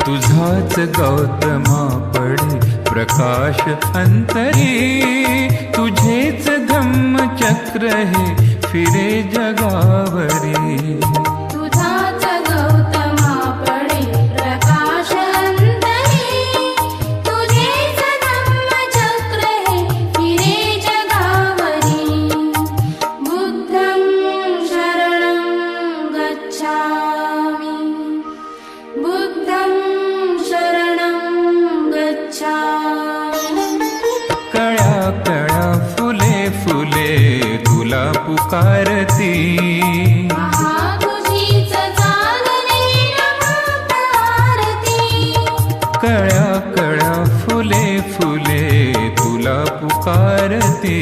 तुझाच गौतमा पडे प्रकाश अंतरी, तुझेच धम्मचक्र हे फिरे जगावरी। तुझाच गौतमा पडे प्रकाश अंतरी, तुझेच धम्मचक्र हे फिरे जगावरी। बुद्धं शरणं गच्छामि, बुद्धं शरणं गच्छामि। कळ्या कळ्या फुले फुले तुला पुकारती, तुझीच चालणे नमत आरती। कळ्या कळ्या फुले फुले तुला पुकारती।